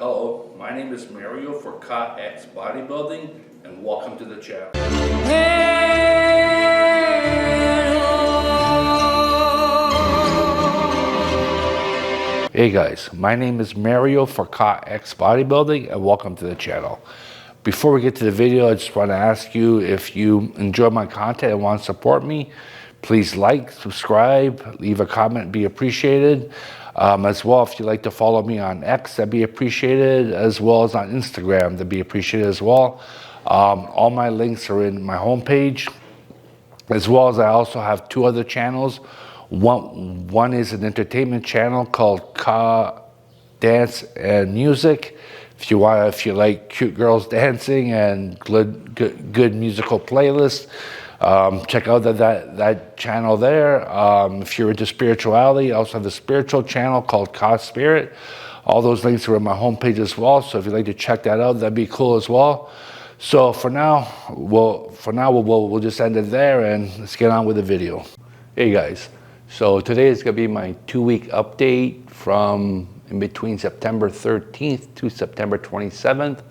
Hello, my name is Mario for X Bodybuilding, and welcome to the channel. Hey guys, my name is Mario for X Bodybuilding, and welcome to the channel. Before we get to the video, I just want to ask you, if you enjoy my content and want to support me, please like, subscribe, leave a comment, be appreciated. As well, if you'd like to follow me on X, that'd be appreciated, as well as on Instagram, that'd be appreciated as well. All my links are in my homepage, as well as I also have two other channels. One is an entertainment channel called Dance and Music. If you like cute girls dancing and good musical playlists, check out that channel there. If you're into spirituality, I also have a spiritual channel called Spirit. All those links are on my homepage as well. So if you'd like to check that out, that'd be cool as well. So for now, we'll just end it there, and let's get on with the video. Hey guys, so today is gonna be my 2-week update from in between September 13th to September 27th.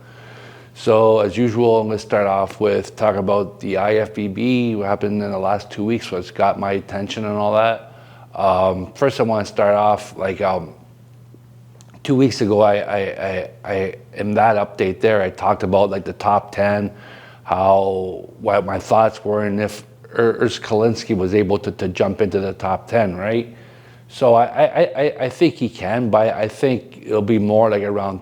So as usual, I'm going to start off with talk about the IFBB, what happened in the last 2 weeks, what's got my attention and all that. First, I want to start off 2 weeks ago. I in that update there, I talked about the top 10, what my thoughts were, and if Urs Kalecinski was able to jump into the top 10, right? So I think he can, but I think it'll be more around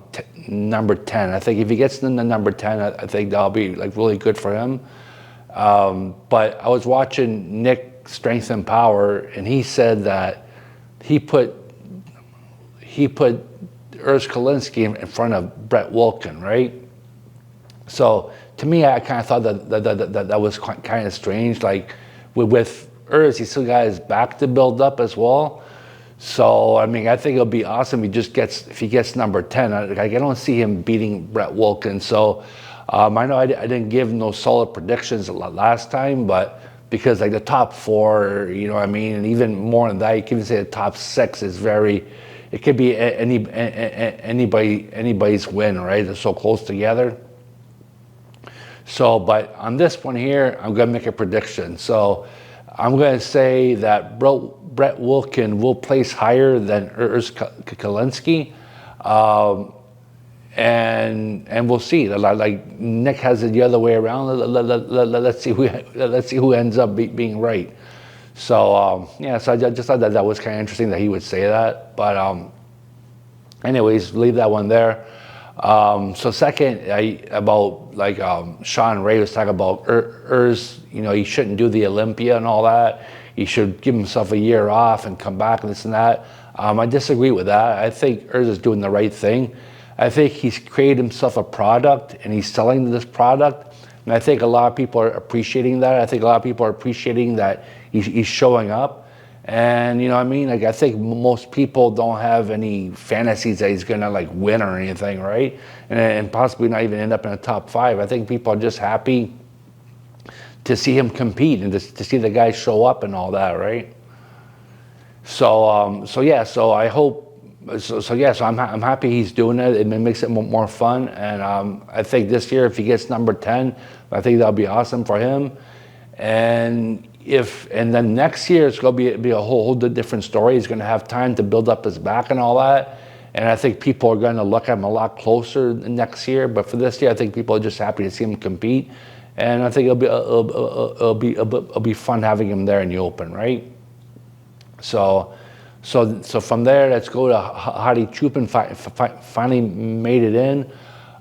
number 10. I think if he gets in the number 10, I think that'll be really good for him. But I was watching Nick Strength and Power, and he said that he put Urs Kalecinski in front of Brett Wilkin, right? So to me, I kind of thought that was kind of strange. With Urs, he still got his back to build up as well. So I mean, I think it'll be awesome if he gets number 10. I don't see him beating Brett Wilkin. So I know I didn't give no solid predictions last time, but because the top 4, you know what I mean, and even more than that, you can even say the top 6 is it could be anybody's win, right? They're so close together. So, but on this one here, I'm gonna make a prediction. So I'm gonna say that Brett Wilkin will place higher than Urs Kalecinski, and we'll see. Nick has it the other way around. Let's see who ends up being right. So yeah, so I just thought that was kind of interesting that he would say that. But anyways, leave that one there. So second, Sean Ray was talking about Urs. He shouldn't do the Olympia and all that. He should give himself a year off and come back and this and that. I disagree with that. I think Urs is doing the right thing. I think he's created himself a product, and he's selling this product. And I think a lot of people are appreciating that. I think a lot of people are appreciating that he's showing up. And you know what I mean? I think most people don't have any fantasies that he's gonna win or anything, right? And possibly not even end up in the top 5. I think people are just happy to see him compete and to see the guy show up and all that, right? So I hope. So I'm happy he's doing it. It makes it more fun, and I think this year, if he gets number 10, I think that'll be awesome for him. And then next year it's going to be a whole different story. He's going to have time to build up his back and all that. And I think people are going to look at him a lot closer next year. But for this year, I think people are just happy to see him compete. And I think it'll be fun having him there in the open, right? So from there, let's go to Hadi Choopan. Finally made it in.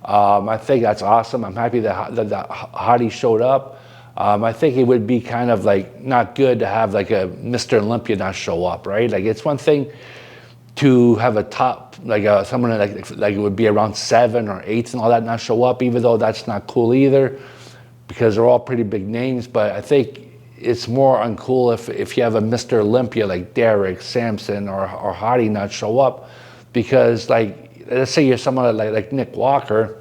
I think that's awesome. I'm happy that Hadi showed up. I think it would be kind of not good to have a Mr. Olympia not show up, right? It's one thing to have a top, someone it would be around 7 or 8 and all that not show up, even though that's not cool either, because they're all pretty big names. But I think it's more uncool if you have a Mr. Olympia like Derek, Samson, or Hadi not show up, because let's say you're someone like Nick Walker.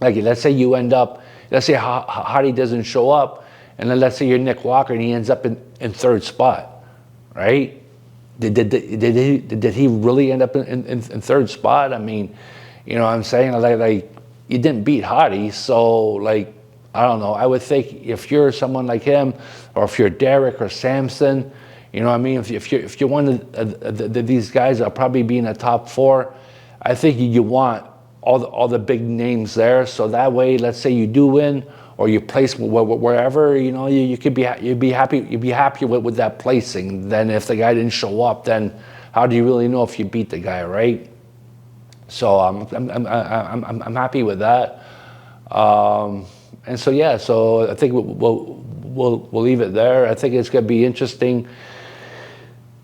Let's say you end up. Let's say Hadi doesn't show up, and then let's say you're Nick Walker and he ends up in 3rd spot, right? Did he really end up in 3rd spot? I mean, You know what I'm saying? Like you didn't beat Hadi, so like I don't know. I would think if you're someone like him, or if you're Derek or Samson, you know what I mean. If you're one of these guys that'll probably be in the top 4, I think you want all the big names there. So that way, let's say you do win or you place wherever, you know, you'd be happy with that placing. Then if the guy didn't show up, then how do you really know if you beat the guy, right? So I'm happy with that. And so yeah, so I think we'll leave it there. I think it's going to be interesting.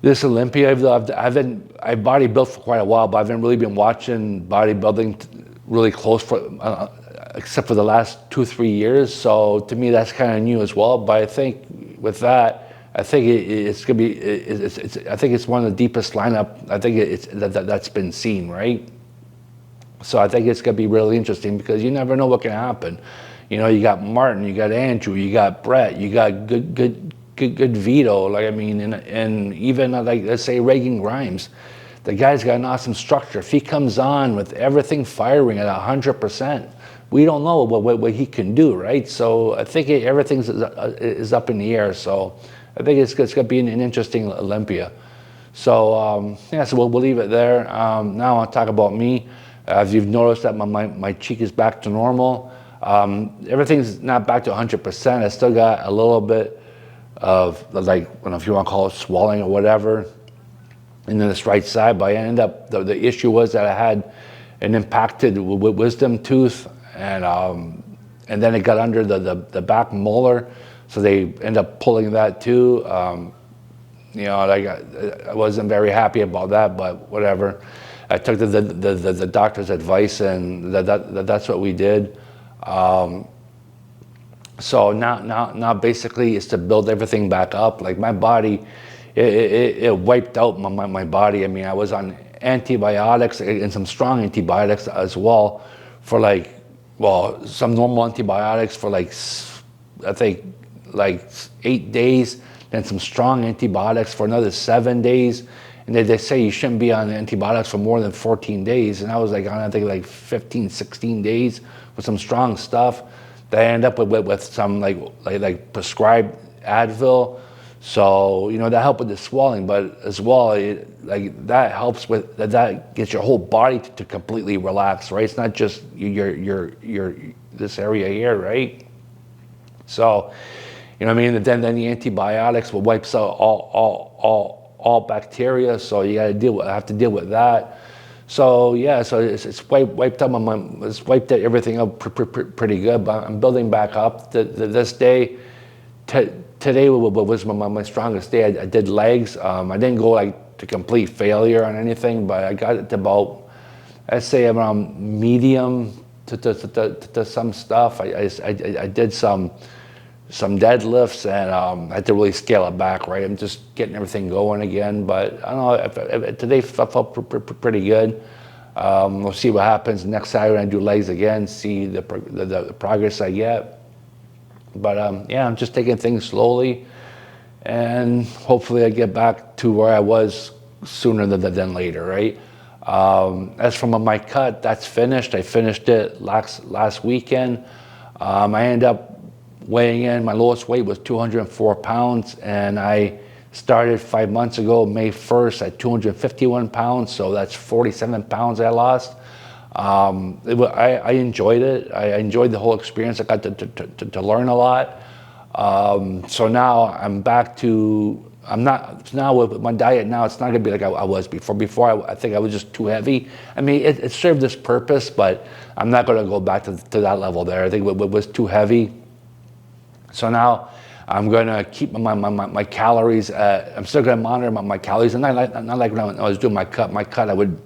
This Olympia, I've bodybuilt for quite a while, but I haven't really been watching bodybuilding really close for except for the last 2-3 years. So to me, that's kind of new as well. But I think with that, I think it's going to be. I think it's one of the deepest lineup. I think that's been seen, right? So I think it's going to be really interesting because you never know what can happen. You know, you got Martin, you got Andrew, you got Brett, you got good Vito. Like I mean, and even like let's say Reagan Grimes, the guy's got an awesome structure. If he comes on with everything firing at 100%, we don't know what he can do, right? So I think everything is up in the air. So I think it's going to be an interesting Olympia. So yeah, so we'll leave it there. Now I'll talk about me. As you've noticed that my cheek is back to normal. Everything's not back to 100%. I still got a little bit of like, I don't know if you want to call it swelling or whatever, in this right side. But I ended up, the issue was that I had an impacted wisdom tooth, and then it got under the back molar, so they ended up pulling that too. You know, like I wasn't very happy about that, but whatever. I took the doctor's advice, and that's what we did. So now basically is to build everything back up. Like my body, it wiped out my body. I mean, I was on antibiotics and some strong antibiotics as well for like, well, some normal antibiotics for like, I think like 8 days, then some strong antibiotics for another 7 days. And they say you shouldn't be on antibiotics for more than 14 days. And I was like on, I think like 15, 16 days with some strong stuff. They end up with some like prescribed Advil. So, you know, that helped with the swelling, but as well, like that helps with, that gets your whole body to completely relax, right? It's not just your this area here, right? So, you know what I mean? Then the antibiotics will wipes out all bacteria, so you got to have to deal with that. So yeah, so it's wiped up it's wiped everything up pretty good. But I'm building back up. This day, today was my strongest day. I did legs. I didn't go like to complete failure on anything, but I got it to about, I'd say around medium to some stuff. I did some deadlifts, and I had to really scale it back, right? I'm just getting everything going again, but I don't know, today felt pretty good. We'll see what happens next Saturday when I do legs again, see the progress I get. But yeah, I'm just taking things slowly, and hopefully I get back to where I was sooner than later, right? As for my cut, that's finished. I finished it last weekend. I ended up weighing in, my lowest weight was 204 pounds, and I started 5 months ago, May 1st, at 251 pounds, so that's 47 pounds I lost. I enjoyed it. I enjoyed the whole experience. I got to learn a lot. So now I'm back to, now with my diet now, it's not gonna be like I was before. Before I think I was just too heavy. I mean, it served its purpose, but I'm not gonna go back to that level there. I think it was too heavy. So now I'm going to keep my calories. I'm still going to monitor my calories. And not like when I was doing my cut. My cut, I would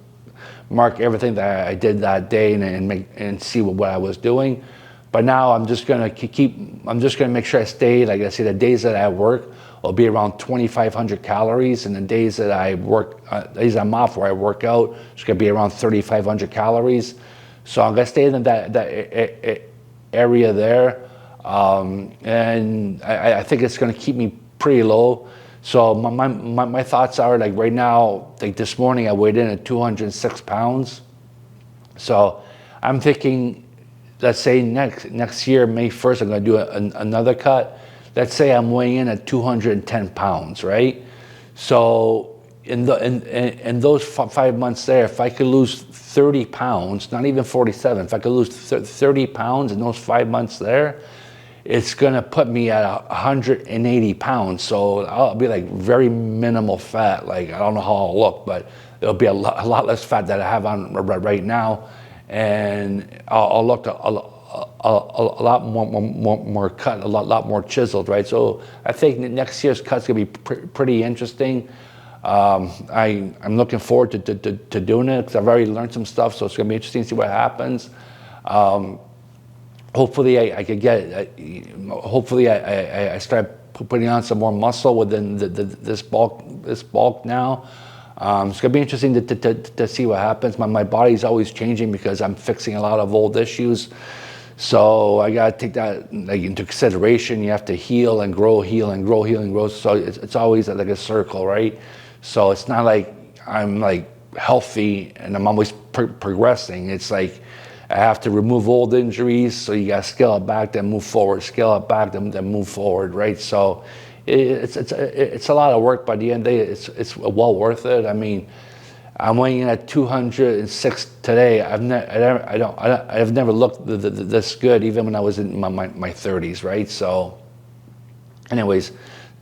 mark everything that I did that day and see what I was doing. But now I'm just going to make sure I stay, like I say, the days that I work will be around 2,500 calories. And the days that I work, days I'm off where I work out, it's going to be around 3,500 calories. So I'm going to stay in that area there. And I think it's going to keep me pretty low. So my thoughts are, like right now, like this morning I weighed in at 206 pounds. So I'm thinking, let's say next year, May 1st, I'm going to do another cut. Let's say I'm weighing in at 210 pounds, right? So in those 5 months there, if I could lose 30 pounds, not even 47, if I could lose 30 pounds in those 5 months there, it's going to put me at 180 pounds. So I'll be like very minimal fat. Like, I don't know how I'll look, but it'll be a lot less fat that I have on right now. And I'll look a lot more cut, a lot more chiseled, right? So I think next year's cut's gonna be pretty interesting. I'm looking forward to doing it because I've already learned some stuff, so it's gonna be interesting to see what happens. Hopefully I could get. Hopefully I start putting on some more muscle within this bulk now. It's gonna be interesting to see what happens. My body's always changing because I'm fixing a lot of old issues. So I gotta take that into consideration. You have to heal and grow, heal and grow, heal and grow. So it's always like a circle, right? So it's not like I'm like healthy and I'm always progressing. It's like I have to remove old injuries, so you gotta scale it back, then move forward, scale it back, then move forward, right? So it's a lot of work, but at the end of the day, it's well worth it. I mean, I'm weighing in at 206 today. I've never looked this good, even when I was in my 30s, right? So, anyways,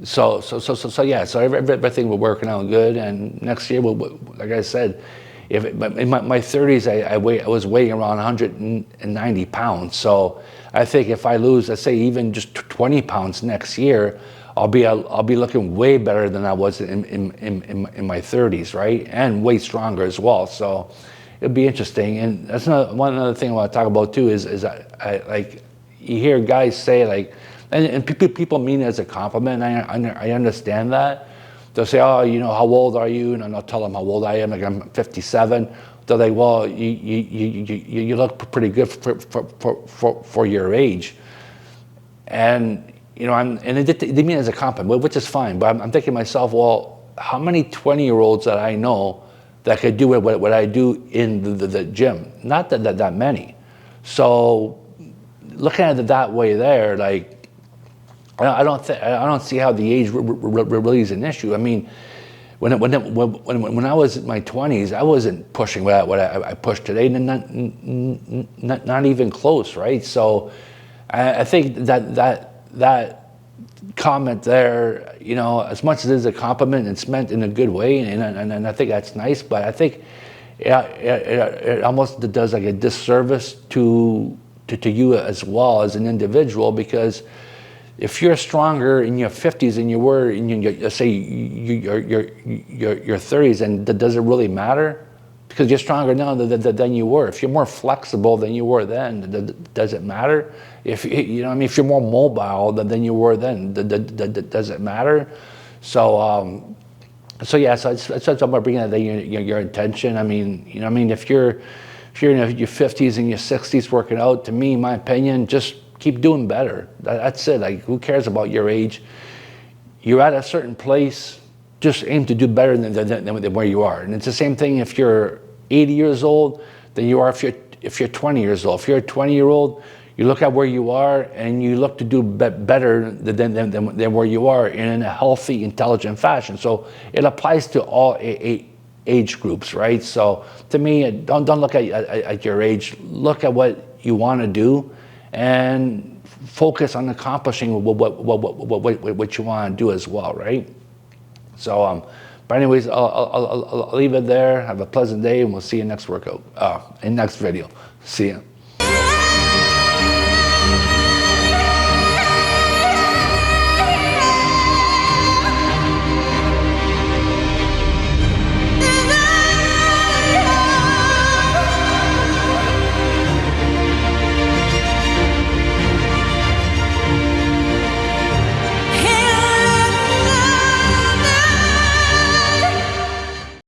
so yeah, so everything we're working out good, and next year, like I said, in my 30s, I was weighing around 190 pounds. So I think if I lose, let's say even just 20 pounds next year, I'll be looking way better than I was in my 30s, right? And way stronger as well. So it'll be interesting. And that's one other thing I want to talk about too is I like you hear guys say like, and people mean it as a compliment. I understand that. They'll say, oh, you know, how old are you? And I'll tell them how old I am. Like, I'm 57. They're like, well, you look pretty good for your age. And, you know, they mean it as a compliment, which is fine. But I'm thinking to myself, well, how many 20-year-olds that I know that could do what I do in the gym? Not that many. So looking at it that way there, like, I don't see how the age really is an issue. I mean, when I was in my 20s, I wasn't pushing what I push today, not even close, right? So I think that comment there, you know, as much as it is a compliment, it's meant in a good way, and I think that's nice. But I think it almost does like a disservice to you as well as an individual, because if you're stronger in your 50s than you were in your, say, your 30s, and does it really matter? Because you're stronger now than you were. If you're more flexible than you were then, does it matter? If you know, I mean, if you're more mobile than you were then, does it matter? So, yeah. So it's about bringing that your attention. I mean, you know, I mean, if you're in your 50s and your 60s working out, to me, my opinion, just keep doing better. That's it. Like, who cares about your age? You're at a certain place. Just aim to do better than where you are. And it's the same thing if you're 80 years old than you are if you're 20 years old. If you're a 20-year-old, you look at where you are and you look to do better than where you are in a healthy, intelligent fashion. So it applies to all age groups, right? So to me, don't look at your age. Look at what you want to do, and focus on accomplishing what you want to do as well, right? So, but anyways, I'll leave it there. Have a pleasant day, and we'll see you next workout, in next video. See ya.